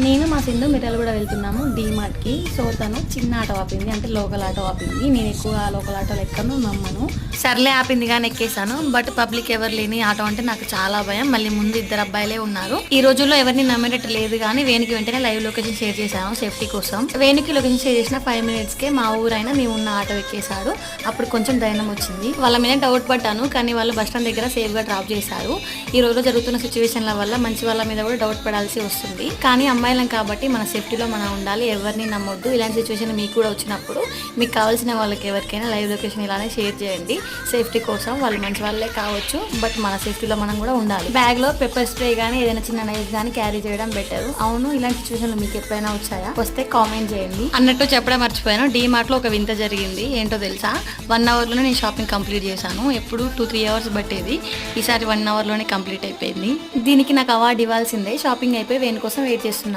నేను మా సింధు మిర్యాల కూడా వెళ్తున్నాము డీమార్ట్కి. సో తను చిన్న ఆటో ఆపింది, అంటే లోకల్ ఆటో ఆపింది. నేను ఎక్కువ లోకల్ ఆటోలు ఎక్కను, నమ్మను. సర్లే ఆపింది కానీ ఎక్కేసాను. బట్ పబ్లిక్ ఎవరు లేని ఆటో అంటే నాకు చాలా భయం. మళ్ళీ ముందు ఇద్దరు అబ్బాయిలే ఉన్నారు. ఈ రోజుల్లో ఎవరిని నమ్మేటట్టు లేదు. కానీ వేణుకి వెంటనే లైవ్ లొకేషన్ షేర్ చేశాను సేఫ్టీ కోసం. వేణుకి లొకేషన్ షేర్ చేసిన 5 minutesకే మా ఊరైనా మేము ఉన్న ఆటో ఎక్కేశాడు. అప్పుడు కొంచెం ధైర్యం వచ్చింది. వాళ్ళ మీద డౌట్ పడ్డాను, కానీ వాళ్ళు బస్ స్టాండ్ దగ్గర సేఫ్ గా డ్రాప్ చేశారు. ఈ రోజు జరుగుతున్న సిచ్యువేషన్ల వల్ల మంచి వాళ్ళ మీద కూడా డౌట్ పడాల్సి వస్తుంది. కానీ అమ్మాయిలం కాబట్టి మన సేఫ్టీలో మనం ఉండాలి, ఎవరిని నమ్మొద్దు. ఇలాంటి సిచ్యువేషన్ మీకు కూడా వచ్చినప్పుడు మీకు కావాల్సిన వాళ్ళకి ఎవరికైనా లైవ్ లొకేషన్ ఇలానే షేర్ చేయండి. సేఫ్టీ కోసం. వాళ్ళు మంచి వాళ్ళే కావచ్చు, బట్ మన సేఫ్టీలో మనం కూడా ఉండాలి. బ్యాగ్ లో పెప్పర్ స్ప్రే గానీ ఏదైనా చిన్న నైఫ్ గానీ క్యారీ చేయడం బెటర్. అవును, ఇలాంటి సిచ్యువేషన్లు మీకు ఎప్పుడైనా వచ్చాయా? వస్తే కామెంట్ చేయండి. అన్నట్టు చెప్పడం మర్చిపోయాను, డీమార్ట్ లో ఒక వింత జరిగింది. ఏంటో తెలుసా? 1 hour లోనే నేను షాపింగ్ కంప్లీట్ చేశాను. ఎప్పుడు 2-3 hours పట్టేది, ఈసారి 1 hour లోనే కంప్లీట్ అయిపోయింది. దీనికి నాకు అవార్డు ఇవ్వాల్సిందే. షాపింగ్ అయిపోయి వేణు కోసం వెయిట్ చేస్తున్నాను.